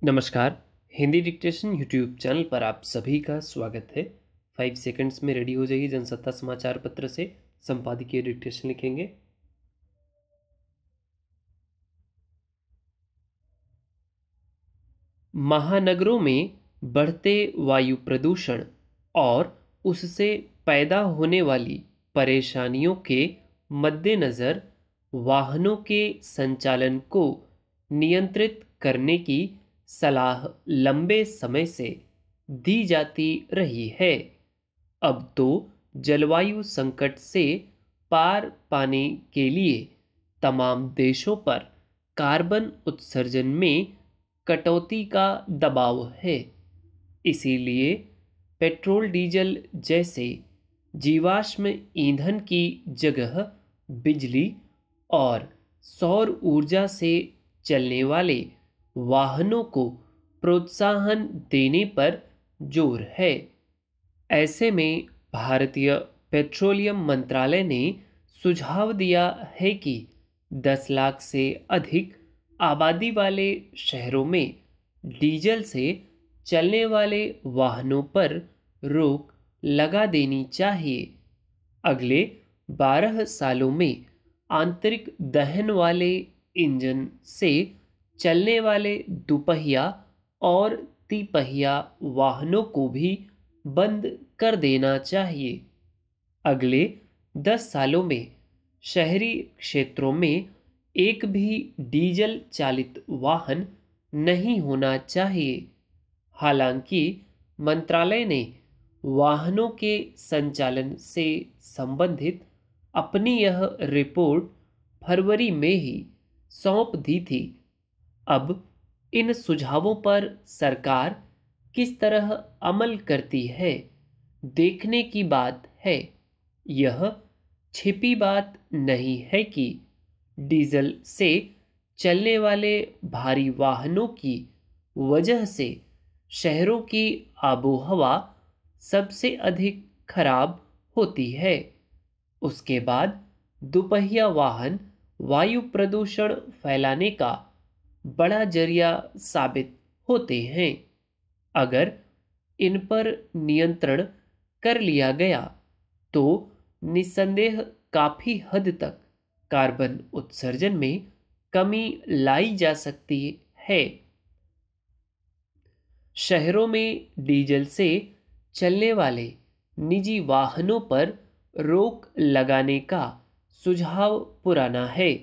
नमस्कार। Hindi dictation YouTube channel पर आप सभी का स्वागत है। 5 सेकंड्स में रेडी हो जाइए। जनसत्ता समाचार पत्र से संपादकीय डिक्टेशन लिखेंगे। महानगरों में बढ़ते वायु प्रदूषण और उससे पैदा होने वाली परेशानियों के मद्देनज़र वाहनों के संचालन को नियंत्रित करने की सलाह लंबे समय से दी जाती रही है। अब तो जलवायु संकट से पार पाने के लिए तमाम देशों पर कार्बन उत्सर्जन में कटौती का दबाव है। इसीलिए पेट्रोल डीजल जैसे जीवाश्म ईंधन की जगह बिजली और सौर ऊर्जा से चलने वाले वाहनों को प्रोत्साहन देने पर जोर है। ऐसे में भारतीय पेट्रोलियम मंत्रालय ने सुझाव दिया है कि 10 लाख से अधिक आबादी वाले शहरों में डीजल से चलने वाले वाहनों पर रोक लगा देनी चाहिए। अगले 12 सालों में आंतरिक दहन वाले इंजन से चलने वाले दुपहिया और तिपहिया वाहनों को भी बंद कर देना चाहिए। अगले 10 सालों में शहरी क्षेत्रों में एक भी डीजल चालित वाहन नहीं होना चाहिए। हालांकि मंत्रालय ने वाहनों के संचालन से संबंधित अपनी यह रिपोर्ट फरवरी में ही सौंप दी थी। अब इन सुझावों पर सरकार किस तरह अमल करती है, देखने की बात है। यह छिपी बात नहीं है कि डीजल से चलने वाले भारी वाहनों की वजह से शहरों की आबोहवा सबसे अधिक खराब होती है। उसके बाद दुपहिया वाहन वायु प्रदूषण फैलाने का बड़ा जरिया साबित होते हैं। अगर इन पर नियंत्रण कर लिया गया तो निस्संदेह काफी हद तक कार्बन उत्सर्जन में कमी लाई जा सकती है। शहरों में डीजल से चलने वाले निजी वाहनों पर रोक लगाने का सुझाव पुराना है,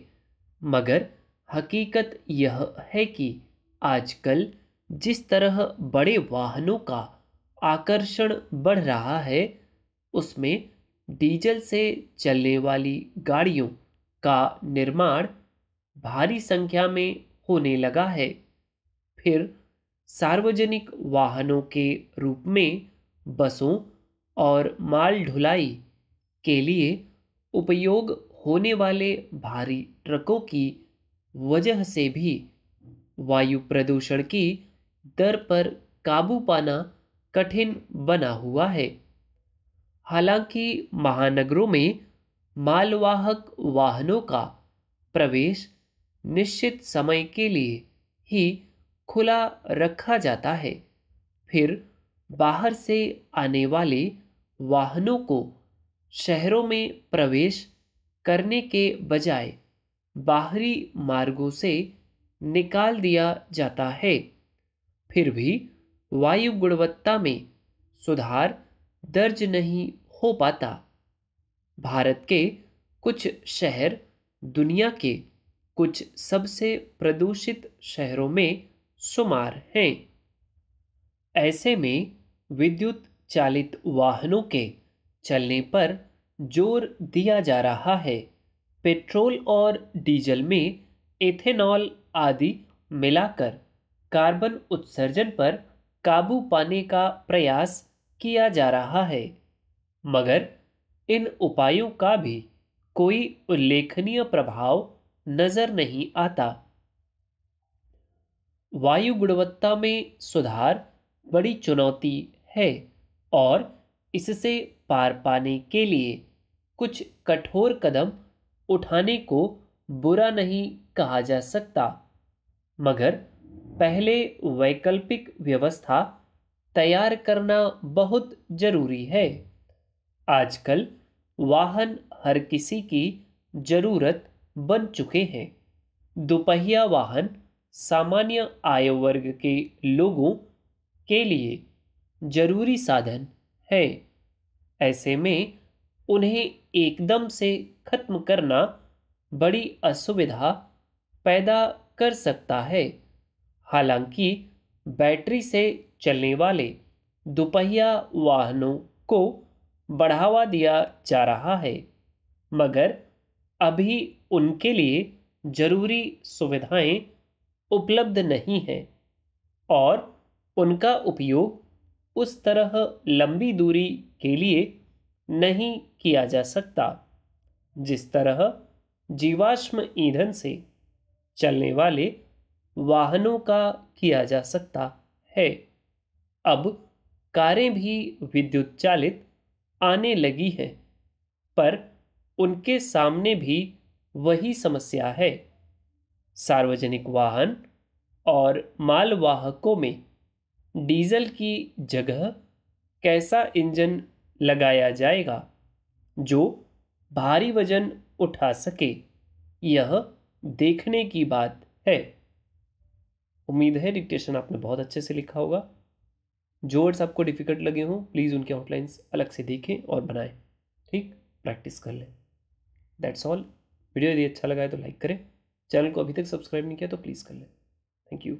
मगर हकीकत यह है कि आजकल जिस तरह बड़े वाहनों का आकर्षण बढ़ रहा है, उसमें डीजल से चलने वाली गाड़ियों का निर्माण भारी संख्या में होने लगा है। फिर सार्वजनिक वाहनों के रूप में बसों और माल ढुलाई के लिए उपयोग होने वाले भारी ट्रकों की वजह से भी वायु प्रदूषण की दर पर काबू पाना कठिन बना हुआ है। हालांकि महानगरों में मालवाहक वाहनों का प्रवेश निश्चित समय के लिए ही खुला रखा जाता है, फिर बाहर से आने वाले वाहनों को शहरों में प्रवेश करने के बजाय बाहरी मार्गों से निकाल दिया जाता है। फिर भी वायु गुणवत्ता में सुधार दर्ज नहीं हो पाता। भारत के कुछ शहर दुनिया के कुछ सबसे प्रदूषित शहरों में शुमार हैं। ऐसे में विद्युत चालित वाहनों के चलने पर जोर दिया जा रहा है। पेट्रोल और डीजल में एथेनॉल आदि मिलाकर कार्बन उत्सर्जन पर काबू पाने का प्रयास किया जा रहा है, मगर इन उपायों का भी कोई उल्लेखनीय प्रभाव नजर नहीं आता। वायु गुणवत्ता में सुधार बड़ी चुनौती है और इससे पार पाने के लिए कुछ कठोर कदम उठाने को बुरा नहीं कहा जा सकता, मगर पहले वैकल्पिक व्यवस्था तैयार करना बहुत जरूरी है। आजकल वाहन हर किसी की जरूरत बन चुके हैं। दोपहिया वाहन सामान्य आय वर्ग के लोगों के लिए जरूरी साधन है। ऐसे में उन्हें एकदम से खत्म करना बड़ी असुविधा पैदा कर सकता है। हालांकि बैटरी से चलने वाले दोपहिया वाहनों को बढ़ावा दिया जा रहा है, मगर अभी उनके लिए जरूरी सुविधाएं उपलब्ध नहीं हैं और उनका उपयोग उस तरह लंबी दूरी के लिए नहीं किया जा सकता जिस तरह जीवाश्म ईंधन से चलने वाले वाहनों का किया जा सकता है। अब कारें भी विद्युत चालित आने लगी हैं, पर उनके सामने भी वही समस्या है। सार्वजनिक वाहन और मालवाहकों में डीजल की जगह कैसा इंजन लगाया जाएगा जो भारी वजन उठा सके, यह देखने की बात है। उम्मीद है डिक्टेशन आपने बहुत अच्छे से लिखा होगा। जो वर्ड्स आपको डिफिकल्ट लगे हों प्लीज़ उनके आउटलाइंस अलग से देखें और बनाएं। ठीक, प्रैक्टिस कर लें। That's all. वीडियो यदि अच्छा लगा है तो लाइक करें। चैनल को अभी तक सब्सक्राइब नहीं किया तो प्लीज़ कर लें। Thank you.